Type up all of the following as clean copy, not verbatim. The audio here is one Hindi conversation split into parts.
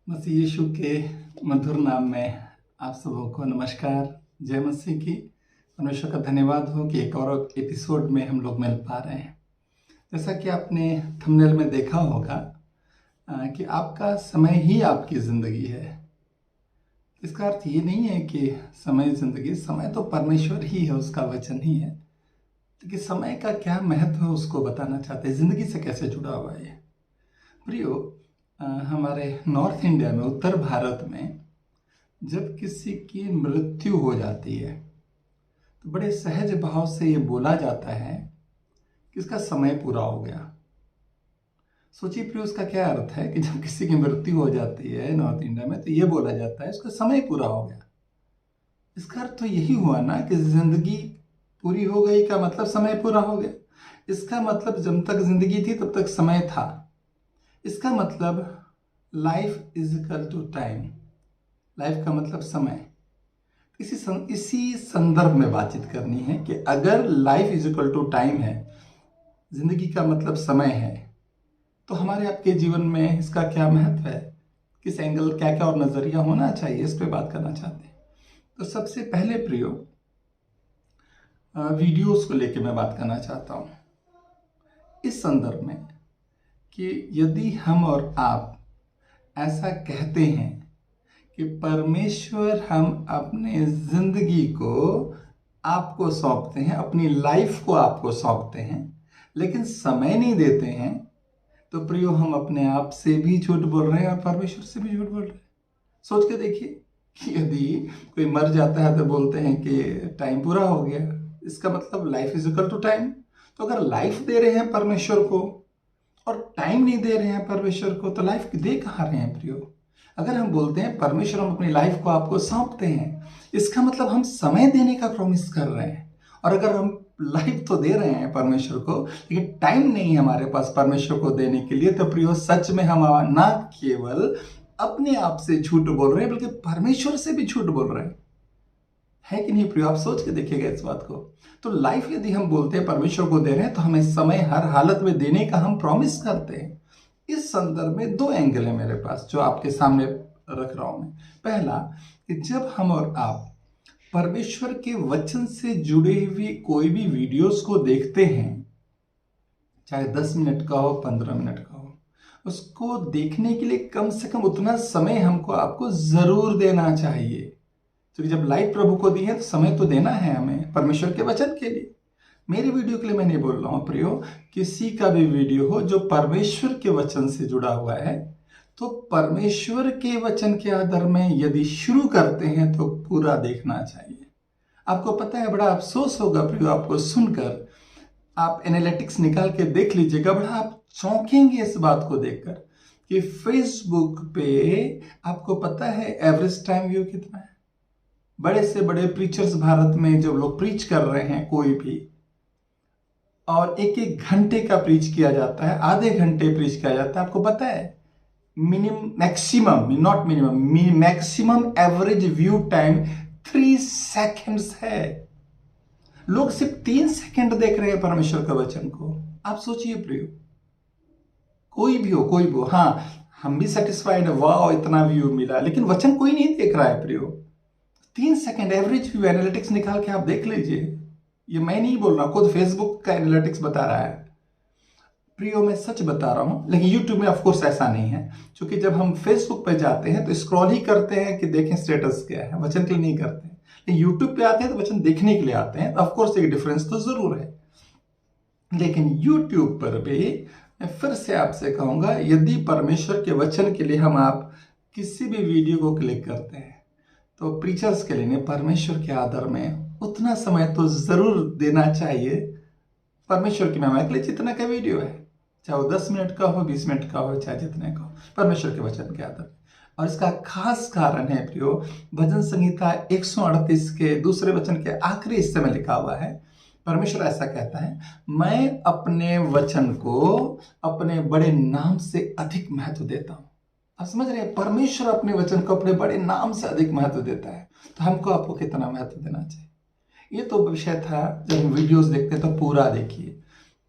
मसीह यीशु के मधुर नाम में आप सबों को नमस्कार। जय मसीह की। परमेश्वर का धन्यवाद हो कि एक और एपिसोड में हम लोग मिल पा रहे हैं। जैसा कि आपने थंबनेल में देखा होगा कि आपका समय ही आपकी ज़िंदगी है। इसका अर्थ ये नहीं है कि समय ज़िंदगी, समय तो परमेश्वर ही है, उसका वचन ही है। तो कि समय का क्या महत्व है उसको बताना चाहते हैं, ज़िंदगी से कैसे जुड़ा हुआ है। प्रियो, हमारे नॉर्थ इंडिया में, उत्तर भारत में जब किसी की मृत्यु हो जाती है तो बड़े सहज भाव से ये बोला जाता है कि इसका समय पूरा हो गया। सोचिए प्रियो, उसका क्या अर्थ है कि जब किसी की मृत्यु हो जाती है नॉर्थ इंडिया में तो ये बोला जाता है इसका समय पूरा हो गया। इसका अर्थ तो यही हुआ ना कि जिंदगी पूरी हो गई का मतलब समय पूरा हो गया। इसका मतलब जब तक जिंदगी थी तब तक समय था। इसका मतलब life is equal to time. लाइफ का मतलब समय। इसी संदर्भ में बातचीत करनी है कि अगर life is equal to time है, जिंदगी का मतलब समय है, तो हमारे आपके जीवन में इसका क्या महत्व है, किस एंगल, क्या क्या और नजरिया होना चाहिए, इस पे बात करना चाहते हैं। तो सबसे पहले प्रियो, वीडियोस को लेके मैं बात करना चाहता हूँ इस संदर्भ में कि यदि हम और आप ऐसा कहते हैं कि परमेश्वर हम अपने जिंदगी को आपको सौंपते हैं, अपनी लाइफ को आपको सौंपते हैं, लेकिन समय नहीं देते हैं, तो प्रियो हम अपने आप से भी झूठ बोल रहे हैं और परमेश्वर से भी झूठ बोल रहे हैं। सोच के देखिए कि यदि कोई मर जाता है तो बोलते हैं कि टाइम पूरा हो गया, इसका मतलब life is equal to time. तो अगर लाइफ दे रहे हैं परमेश्वर को और टाइम नहीं दे रहे हैं परमेश्वर को, तो लाइफ दे कहाँ रहे हैं प्रियो? अगर हम बोलते हैं परमेश्वर हम अपनी लाइफ को आपको सौंपते हैं, इसका मतलब हम समय देने का प्रॉमिस कर रहे हैं। और अगर हम लाइफ तो दे रहे हैं परमेश्वर को, लेकिन टाइम नहीं है हमारे पास परमेश्वर को देने के लिए, तो प्रियो सच में हम ना केवल अपने आप से झूठ बोल रहे हैं बल्कि परमेश्वर से भी झूठ बोल रहे हैं। है कि नहीं प्रियो? आप सोच के देखिएगा इस बात को। तो लाइफ यदि हम बोलते हैं परमेश्वर को दे रहे हैं, तो हमें समय हर हालत में देने का हम प्रॉमिस करते हैं। इस संदर्भ में दो एंगल है मेरे पास जो आपके सामने रख रहा हूं मैं। पहला, कि जब हम और आप परमेश्वर के वचन से जुड़े हुए कोई भी वीडियोस को देखते हैं, चाहे 10 मिनट का हो, 15 मिनट का हो, उसको देखने के लिए कम से कम उतना समय हमको आपको जरूर देना चाहिए। क्योंकि जब लाइफ प्रभु को दी है तो समय तो देना है हमें परमेश्वर के वचन के लिए। मेरी वीडियो के लिए मैं नहीं बोल रहा हूं प्रियो, किसी का भी वीडियो हो जो परमेश्वर के वचन से जुड़ा हुआ है, तो परमेश्वर के वचन के आधार में यदि शुरू करते हैं तो पूरा देखना चाहिए। आपको पता है, बड़ा अफसोस होगा प्रियो आपको सुनकर। आप एनालिटिक्स निकाल के देख लीजिएगा, बड़ा आप चौंकेंगे इस बात को देखकर कि फेसबुक पे आपको पता है एवरेज टाइम व्यू कितना है। बड़े से बड़े प्रीचर्स भारत में जो लोग प्रीच कर रहे हैं, कोई भी, और एक एक घंटे का प्रीच किया जाता है, आधे घंटे प्रीच किया जाता है। आपको पता है maximum, not minimum, maximum average view time 3 seconds है। लोग सिर्फ 3 सेकेंड देख रहे हैं परमेश्वर के वचन को। आप सोचिए प्रियो, कोई भी हो, हाँ हम भी सेटिस्फाइड है, वाह इतना व्यू मिला, लेकिन वचन कोई नहीं देख रहा है प्रियो। 3 सेकेंड एवरेज व्यू, एनालिटिक्स निकाल के आप देख लीजिए। ये मैं नहीं बोल रहा, खुद फेसबुक का एनालिटिक्स बता रहा है प्रियो, मैं सच बता रहा हूं। लेकिन यूट्यूब में ऑफ कोर्स ऐसा नहीं है, क्योंकि जब हम फेसबुक पे जाते हैं तो स्क्रॉल ही करते हैं कि देखें स्टेटस क्या है, वचन के लिए नहीं करते हैं। लेकिन यूट्यूब पे आते हैं तो वचन देखने के लिए आते हैं, तो ऑफ कोर्स एक डिफरेंस तो जरूर है। लेकिन यूट्यूब पर भी मैं फिर से आपसे कहूंगा, यदि परमेश्वर के वचन के लिए हम आप किसी भी वीडियो को क्लिक करते हैं, तो प्रीचर्स के लिए परमेश्वर के आदर में उतना समय तो जरूर देना चाहिए परमेश्वर की महिमा के लिए जितना का वीडियो है, चाहे वो 10 मिनट का हो, 20 मिनट का हो, चाहे जितने का हो, परमेश्वर के वचन के आदर। और इसका खास कारण है प्रियो, भजन संहिता 138 के दूसरे वचन के आखिरी हिस्से में लिखा हुआ है, परमेश्वर ऐसा कहता है, मैं अपने वचन को अपने बड़े नाम से अधिक महत्व देता हूं। आप समझ रहे हैं, परमेश्वर अपने वचन को अपने बड़े नाम से अधिक महत्व देता है, तो हमको आपको कितना महत्व देना चाहिए। ये तो विषय था। जब हम वीडियोस देखते हैं तो पूरा देखिए,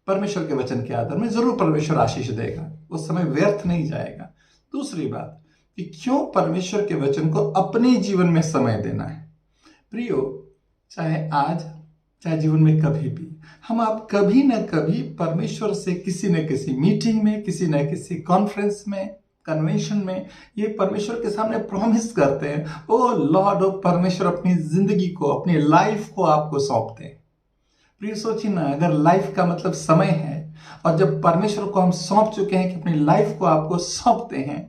परमेश्वर के वचन के आधार में जरूर परमेश्वर आशीष देगा, उस समय व्यर्थ नहीं जाएगा। दूसरी बात, कि क्यों परमेश्वर के वचन को अपने जीवन में समय देना है। प्रियो, चाहे आज चाहे जीवन में कभी भी हम आप कभी न कभी परमेश्वर से किसी न किसी मीटिंग में, किसी न किसी कॉन्फ्रेंस में, कन्वेंशन में ये परमेश्वर के सामने प्रॉमिस करते हैं, ओ लॉर्ड, ओ परमेश्वर अपनी जिंदगी को, अपनी लाइफ को आपको सौंपते हैं। प्रिय सोचिए ना, अगर लाइफ का मतलब समय है और जब परमेश्वर को हम सौंप चुके हैं कि अपनी लाइफ को आपको सौंपते हैं,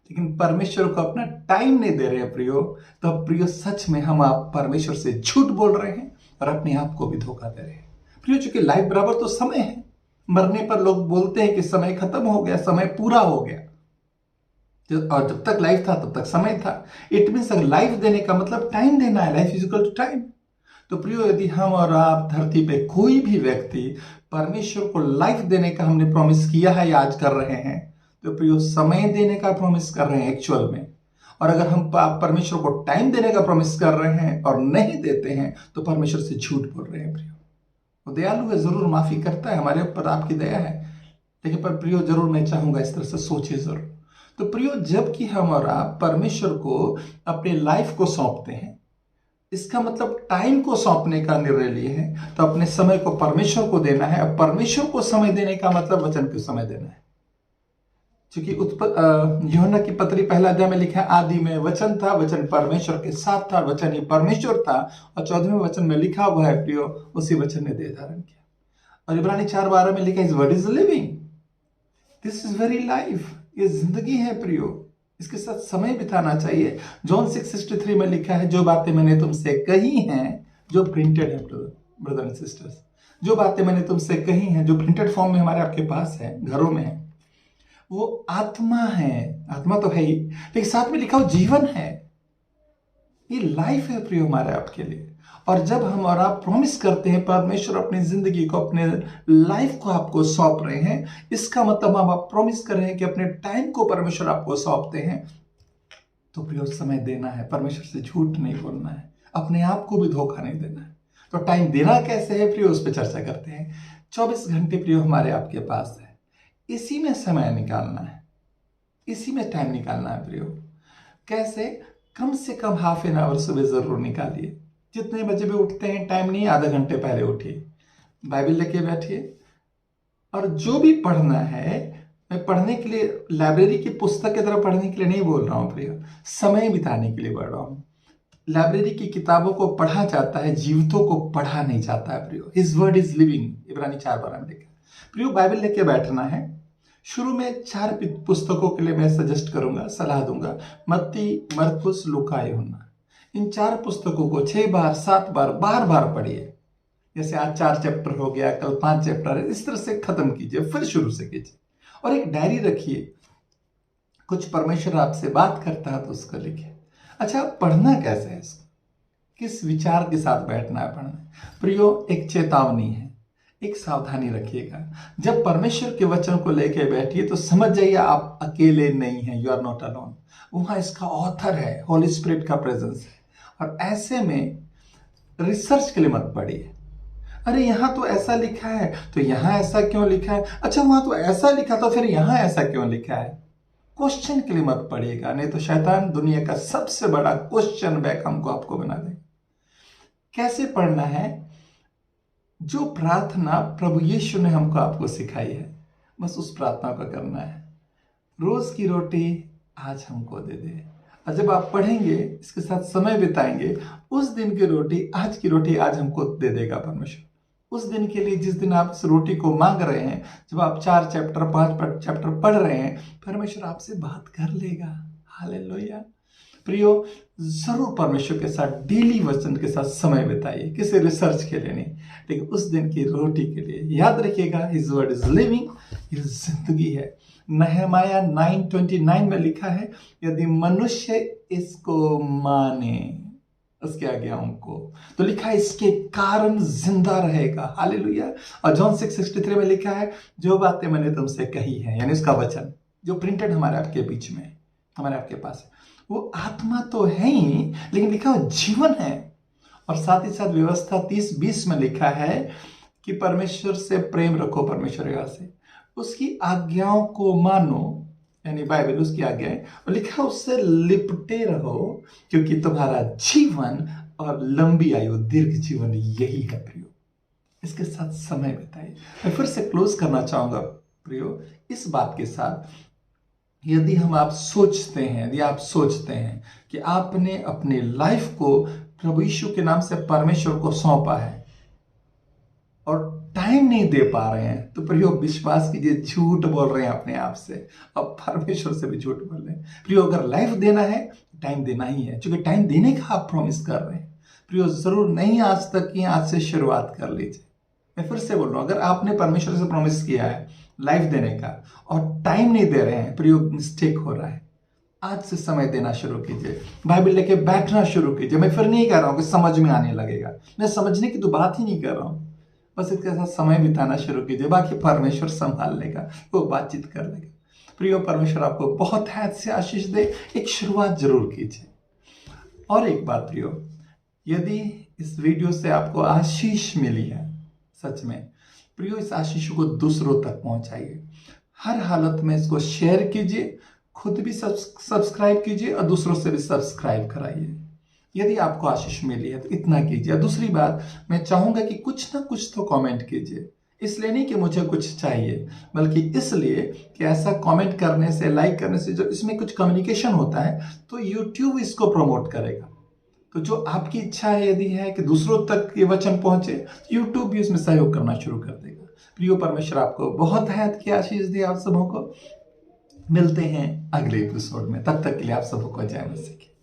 लेकिन परमेश्वर को अपना टाइम नहीं दे रहे हैं प्रियो, तो प्रियो सच में हम आप परमेश्वर से झूठ बोल रहे हैं और अपने आप को भी धोखा दे रहे हैं। प्रियो, चूंकि लाइफ बराबर तो समय है, मरने पर लोग बोलते हैं कि समय खत्म हो गया, समय पूरा हो गया, और जब तक लाइफ था तब तक समय था। इट मीन्स अगर लाइफ देने का मतलब टाइम देना है, life is equal to time. तो प्रियो, यदि हम और आप धरती पे कोई भी व्यक्ति परमेश्वर को लाइफ देने का हमने प्रॉमिस किया है या आज कर रहे हैं, तो प्रियो समय देने का प्रॉमिस कर रहे हैं एक्चुअल में। और अगर हम परमेश्वर को टाइम देने का प्रॉमिस कर रहे हैं और नहीं देते हैं, तो परमेश्वर से झूठ बोल रहे हैं प्रियो। वो दयालु है, जरूर माफी करता है, हमारे ऊपर आपकी दया है, लेकिन पर प्रियो जरूर मैं चाहूंगा इस तरह से सोचे जरूर। तो प्रियो, जबकि हम और आप परमेश्वर को अपने लाइफ को सौंपते हैं, इसका मतलब टाइम को सौंपने का निर्णय लिए हैं, तो अपने समय को परमेश्वर को देना है। अब परमेश्वर को समय देने का मतलब वचन को समय देना है। क्योंकि यूहन्ना की पत्री पहला अध्याय में लिखा है, आदि में वचन था, वचन परमेश्वर के साथ था, वचन ही परमेश्वर था। और 14वें वचन में लिखा हुआ है प्रियो, उसी वचन ने देह धारण किया। और इब्रानी 4:12 में लिखा है, his word is living, this is very life, ये जिंदगी है प्रियो, इसके साथ समय बिताना चाहिए। जॉन 6:63 में लिखा है, जो बातें मैंने तुमसे कही हैं, जो प्रिंटेड है ब्रदर एंड सिस्टर्स, जो बातें मैंने तुमसे कही हैं, जो प्रिंटेड फॉर्म में हमारे आपके पास है, घरों में है, वो आत्मा है। आत्मा तो है ही, लेकिन साथ में लिखा हो जीवन है। ये लाइफ है प्रियो हमारे आपके लिए। और जब हम और आप प्रॉमिस करते हैं परमेश्वर अपनी जिंदगी को, अपने लाइफ को आपको सौंप रहे हैं, इसका मतलब हम आप प्रॉमिस कर रहे हैं कि अपने टाइम को परमेश्वर आपको सौंपते हैं। तो प्रियो, समय देना है, परमेश्वर से झूठ नहीं बोलना है, अपने आप को भी धोखा नहीं देना है। तो टाइम देना कैसे है प्रियो, उस पर चर्चा करते हैं। 24 घंटे प्रियो हमारे आपके पास है, इसी में समय निकालना है, इसी में टाइम निकालना है प्रियो। कैसे? कम से कम हाफ एन आवर सुबह जरूर निकालिए। जितने बजे भी उठते हैं, टाइम नहीं, आधा घंटे पहले उठिए, बाइबल लेके बैठिए। और जो भी पढ़ना है, मैं पढ़ने के लिए लाइब्रेरी की पुस्तक की तरह पढ़ने के लिए नहीं बोल रहा हूँ प्रियो, समय बिताने के लिए बोल रहा हूँ। लाइब्रेरी की किताबों को पढ़ा जाता है, जीवितों को पढ़ा नहीं जाता है प्रियो। हिज वर्ड इज लिविंग, इब्रानी 4:12 में लिखा। प्रियो, बाइबल लेके बैठना है। शुरू में 4 पुस्तकों के लिए मैं सजेस्ट करूंगा, सलाह दूंगा, मत्ती, मरकुस, लूका, यूहन्ना। इन 4 पुस्तकों को 6 बार 7 बार बार बार पढ़िए। जैसे आज 4 चैप्टर हो गया, कल 5 चैप्टर है, इस तरह से खत्म कीजिए, फिर शुरू से कीजिए। और एक डायरी रखिए, कुछ परमेश्वर आपसे बात करता है तो उसको लिखिए। अच्छा, पढ़ना कैसे है, इसको किस विचार के साथ बैठना है पढ़ना? प्रियो, एक चेतावनी है, एक सावधानी रखिएगा। जब परमेश्वर के वचन को लेकर बैठिए तो समझ जाइए आप अकेले नहीं हैं, यू आर नॉट अलोन। वहां इसका ऑथर है, होली स्पिरिट का प्रेजेंस है। और ऐसे में रिसर्च के लिए मत पढ़िए, अरे यहां तो ऐसा लिखा है तो यहां ऐसा क्यों लिखा है, अच्छा वहां तो ऐसा लिखा तो फिर यहां ऐसा क्यों लिखा है। क्वेश्चन के लिए मत पढ़िएगा, नहीं तो शैतान दुनिया का सबसे बड़ा क्वेश्चन बैग हमको आपको बना देगा। कैसे पढ़ना है? जो प्रार्थना प्रभु यीशु ने हमको आपको सिखाई है, बस उस प्रार्थना को करना है। रोज की रोटी आज हमको दे दे। और जब आप पढ़ेंगे, इसके साथ समय बिताएंगे, उस दिन की रोटी, आज की रोटी आज हमको दे देगा परमेश्वर। उस दिन के लिए जिस दिन आप इस रोटी को मांग रहे हैं, जब आप 4 चैप्टर 5 चैप्टर पढ़ रहे हैं, परमेश्वर आपसे बात कर लेगा। हालेलुया। प्रियो, जरूर परमेश्वर के साथ डेली वचन के साथ समय बिताइए, किसी रिसर्च के लिए नहीं, लेकिन उस दिन की रोटी के लिए। याद रखिएगा, हिज वर्ड इज लिविंग, ये जिंदगी है। नहमाया 9:29 में लिखा है, यदि मनुष्य इसको माने, उसके आज्ञाओं को, तो लिखा है इसके कारण जिंदा रहेगा। हालेलुया। और जॉन 6:63 में लिखा है, जो बातें मैंने तुमसे कही है, यानी उसका वचन जो प्रिंटेड हमारे आपके बीच में, हमारे आपके पास है, वो आत्मा तो है ही, लेकिन लिखा हो जीवन है। और साथ ही साथ व्यवस्था 30:20 में लिखा है कि परमेश्वर से प्रेम रखो, परमेश्वर से उसकी आज्ञाओं को मानो, यानी बाइबल उसकी आज्ञाएं, और लिखा उससे लिपटे रहो क्योंकि तुम्हारा जीवन और लंबी आयु दीर्घ जीवन यही है प्रियो। इसके साथ समय बिताइए। मैं फिर से क्लोज करना चाहूंगा प्रियो इस बात के साथ, यदि आप सोचते हैं कि आपने अपने लाइफ को प्रभु यीशु के नाम से परमेश्वर को सौंपा है और टाइम नहीं दे पा रहे हैं, तो प्रियो विश्वास कीजिए झूठ बोल रहे हैं अपने आप से और परमेश्वर से भी झूठ बोल रहे हैं। प्रियो अगर लाइफ देना है टाइम देना ही है, क्योंकि टाइम देने का आप प्रॉमिस कर रहे हैं। प्रियो जरूर नहीं आज तक की, आज से शुरुआत कर लीजिए। मैं फिर से बोल रहा हूं, अगर आपने परमेश्वर से प्रॉमिस किया है लाइफ देने का और टाइम नहीं दे रहे हैं, प्रियो मिस्टेक हो रहा है। आज से समय देना शुरू कीजिए, बाइबल लेके बैठना शुरू कीजिए। मैं फिर नहीं कह रहा हूं कि समझ में आने लगेगा, मैं समझने की तो बात ही नहीं कर रहा हूं, बस इसके साथ समय बिताना शुरू कीजिए, बाकी परमेश्वर संभाल लेगा, वो बातचीत कर लेगा। प्रियो परमेश्वर आपको बहुत हैत से आशीष दे। एक शुरुआत जरूर कीजिए। और एक बात प्रियो, यदि इस वीडियो से आपको आशीष मिली है सच में, प्रियो इस आशीष को दूसरों तक पहुंचाइए। हर हालत में इसको शेयर कीजिए, खुद भी सब्सक्राइब कीजिए और दूसरों से भी सब्सक्राइब कराइए। यदि आपको आशीष मिली है तो इतना कीजिए। दूसरी बात, मैं चाहूंगा कि कुछ ना कुछ तो कमेंट कीजिए, इसलिए नहीं कि मुझे कुछ चाहिए, बल्कि इसलिए कि ऐसा कमेंट करने से, लाइक करने से, जो इसमें कुछ कम्युनिकेशन होता है तो यूट्यूब इसको प्रमोट करेगा। तो जो आपकी इच्छा है यदि है कि दूसरों तक ये वचन पहुंचे, यूट्यूब भी उसमें सहयोग करना शुरू कर देगा। प्रियो परमेश्वर आपको बहुत हैत की आशीष दे। आप सबों को मिलते हैं अगले एपिसोड में, तब तक के लिए आप सबों को जय मसीह।